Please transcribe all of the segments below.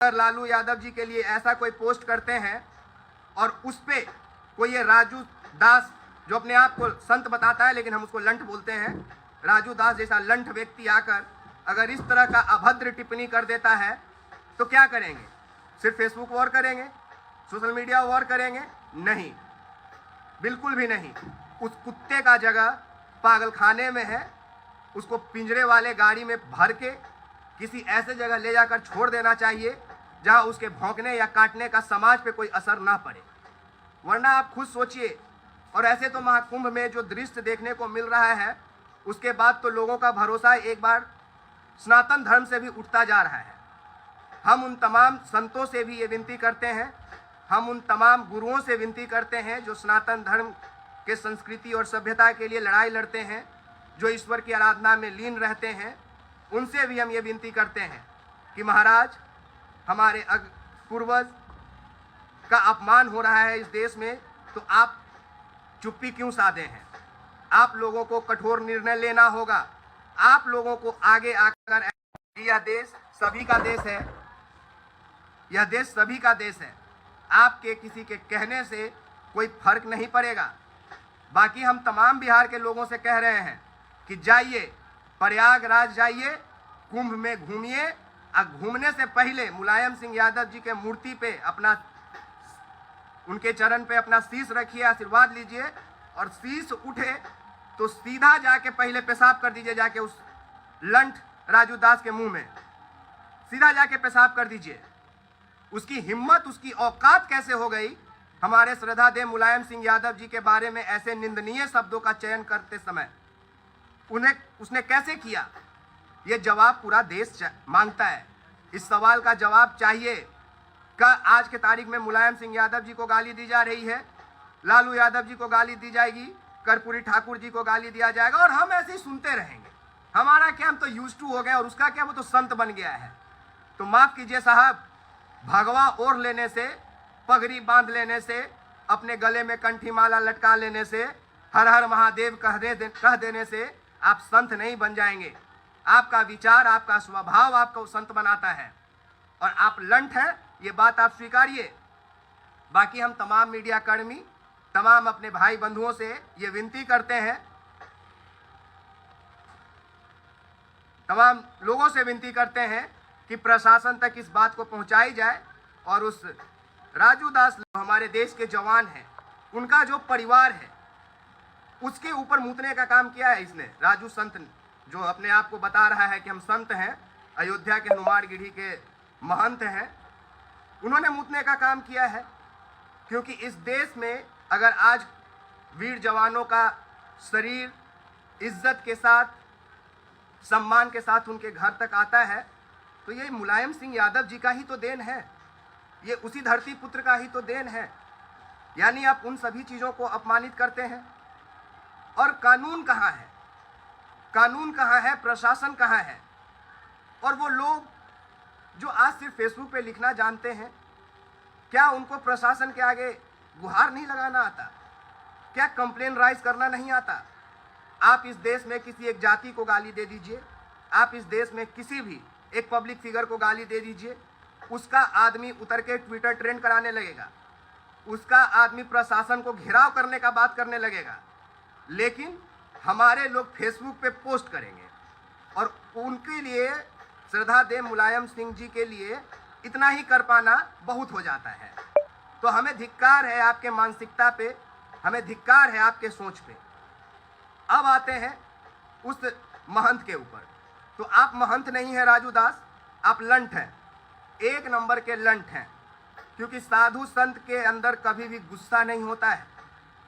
अगर लालू यादव जी के लिए ऐसा कोई पोस्ट करते हैं और उस पे कोई ये राजू दास, जो अपने आप को संत बताता है लेकिन हम उसको लंठ बोलते हैं, राजू दास जैसा लंठ व्यक्ति आकर अगर इस तरह का अभद्र टिप्पणी कर देता है तो क्या करेंगे? सिर्फ फेसबुक वॉर करेंगे, सोशल मीडिया वॉर करेंगे? नहीं, बिल्कुल भी नहीं। उस कुत्ते का जगह पागल खाने में है, उसको पिंजरे वाले गाड़ी में भर के किसी ऐसे जगह ले जाकर छोड़ देना चाहिए जहां उसके भौंकने या काटने का समाज पे कोई असर ना पड़े। वरना आप खुद सोचिए। और ऐसे तो महाकुंभ में जो दृश्य देखने को मिल रहा है, उसके बाद तो लोगों का भरोसा एक बार सनातन धर्म से भी उठता जा रहा है। हम उन तमाम संतों से भी ये विनती करते हैं, हम उन तमाम गुरुओं से विनती करते हैं जो सनातन धर्म के संस्कृति और सभ्यता के लिए लड़ाई लड़ते हैं, जो ईश्वर की आराधना में लीन रहते हैं, उनसे भी हम ये विनती करते हैं कि महाराज, हमारे पूर्वज का अपमान हो रहा है इस देश में, तो आप चुप्पी क्यों साधे हैं? आप लोगों को कठोर निर्णय लेना होगा। आप लोगों को आगे आकर, यह देश सभी का देश है, यह देश सभी का देश है। आपके किसी के कहने से कोई फर्क नहीं पड़ेगा। बाकी हम तमाम बिहार के लोगों से कह रहे हैं कि जाइए, प्रयागराज जाइए, कुंभ में घूमिए, और घूमने से पहले मुलायम सिंह यादव जी के मूर्ति पे अपना, उनके चरण पे अपना शीश रखिए, आशीर्वाद लीजिए, और शीश उठे तो सीधा जाके पहले पेशाब कर दीजिए, जाके उस लंठ राजू दास के मुंह में सीधा जाके पेशाब कर दीजिए। उसकी हिम्मत, उसकी औकात कैसे हो गई हमारे श्रद्धादेव मुलायम सिंह यादव जी के बारे में ऐसे निंदनीय शब्दों का चयन करते समय उसने कैसे किया? ये जवाब पूरा देश मांगता है। इस सवाल का जवाब चाहिए। क्या आज के तारीख में मुलायम सिंह यादव जी को गाली दी जा रही है, लालू यादव जी को गाली दी जाएगी, कर्पूरी ठाकुर जी को गाली दिया जाएगा, और हम ऐसे ही सुनते रहेंगे। हमारा क्या, हम तो यूज्ड टू हो गए, और उसका क्या, वो तो संत बन गया है। तो माफ कीजिए साहब, भगवा ओढ़ लेने से, पगड़ी बांध लेने से, अपने गले में कंठी माला लटका लेने से, हर हर महादेव कह देने से आप संत नहीं बन जाएंगे। आपका विचार, आपका स्वभाव आपको संत बनाता है, और आप लंठ हैं, ये बात आप स्वीकारिए। बाकी हम तमाम मीडिया कर्मी, तमाम अपने भाई बंधुओं से ये विनती करते हैं, तमाम लोगों से विनती करते हैं कि प्रशासन तक इस बात को पहुंचाई जाए, और उस राजू दास, हमारे देश के जवान हैं, उनका जो परिवार है उसके ऊपर मूतने का काम किया है इसने। राजू संत, जो अपने आप को बता रहा है कि हम संत हैं, अयोध्या के हनुमानगढ़ी के महंत हैं, उन्होंने मूतने का काम किया है। क्योंकि इस देश में अगर आज वीर जवानों का शरीर इज्जत के साथ, सम्मान के साथ उनके घर तक आता है, तो ये मुलायम सिंह यादव जी का ही तो देन है, ये उसी धरती पुत्र का ही तो देन है। यानी आप उन सभी चीज़ों को अपमानित करते हैं। और कानून कहाँ है? कानून कहाँ है? प्रशासन कहाँ है? और वो लोग जो आज सिर्फ फेसबुक पे लिखना जानते हैं, क्या उनको प्रशासन के आगे गुहार नहीं लगाना आता? क्या कंप्लेन राइज करना नहीं आता? आप इस देश में किसी एक जाति को गाली दे दीजिए, आप इस देश में किसी भी एक पब्लिक फिगर को गाली दे दीजिए, उसका आदमी उतर के ट्विटर ट्रेंड कराने लगेगा, उसका आदमी प्रशासन को घेराव करने का बात करने लगेगा। लेकिन हमारे लोग फेसबुक पे पोस्ट करेंगे, और उनके लिए, श्रद्धादेव मुलायम सिंह जी के लिए इतना ही कर पाना बहुत हो जाता है। तो हमें धिक्कार है आपके मानसिकता पे, हमें धिक्कार है आपके सोच पे। अब आते हैं उस महंत के ऊपर। तो आप महंत नहीं है राजू दास, आप लंठ हैं, एक नंबर के लंठ हैं। क्योंकि साधु संत के अंदर कभी भी गुस्सा नहीं होता है,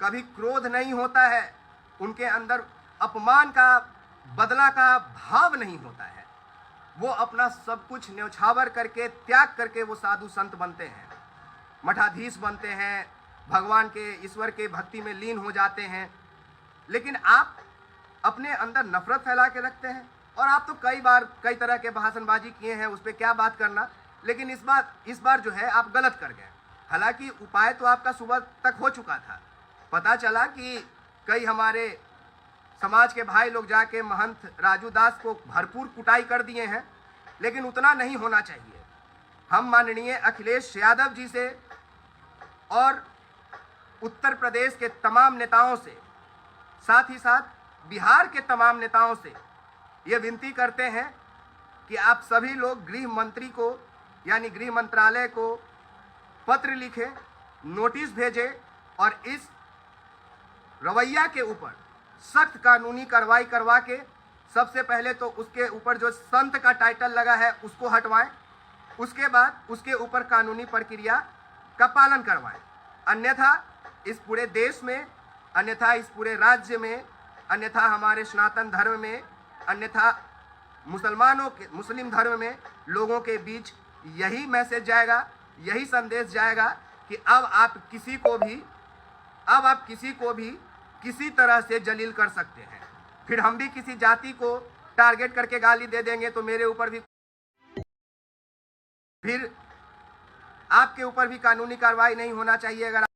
कभी क्रोध नहीं होता है, उनके अंदर अपमान का, बदला का भाव नहीं होता है। वो अपना सब कुछ न्यौछावर करके, त्याग करके वो साधु संत बनते हैं, मठाधीश बनते हैं, भगवान के, ईश्वर के भक्ति में लीन हो जाते हैं। लेकिन आप अपने अंदर नफरत फैला के रखते हैं। और आप तो कई तरह के भाषणबाजी किए हैं, उस पर क्या बात करना। लेकिन इस बार जो है आप गलत कर गए। हालांकि उपाय तो आपका सुबह तक हो चुका था। पता चला कि कई हमारे समाज के भाई लोग जाके महंत राजू दास को भरपूर कुटाई कर दिए हैं, लेकिन उतना नहीं होना चाहिए। हम माननीय अखिलेश यादव जी से और उत्तर प्रदेश के तमाम नेताओं से, साथ ही साथ बिहार के तमाम नेताओं से ये विनती करते हैं कि आप सभी लोग गृह मंत्री को यानी गृह मंत्रालय को पत्र लिखें, नोटिस भेजें और इस रवैया के ऊपर सख्त कानूनी कार्रवाई करवा के सबसे पहले तो उसके ऊपर जो संत का टाइटल लगा है उसको हटवाएं, उसके बाद उसके ऊपर कानूनी प्रक्रिया का पालन करवाएं। अन्यथा इस पूरे देश में, अन्यथा इस पूरे राज्य में, अन्यथा हमारे सनातन धर्म में, अन्यथा मुस्लिम धर्म में लोगों के बीच यही मैसेज जाएगा, यही संदेश जाएगा कि अब आप किसी को भी किसी तरह से जलील कर सकते हैं। फिर हम भी किसी जाति को टारगेट करके गाली दे देंगे तो मेरे ऊपर भी, फिर आपके ऊपर भी कानूनी कार्रवाई नहीं होना चाहिए। अगर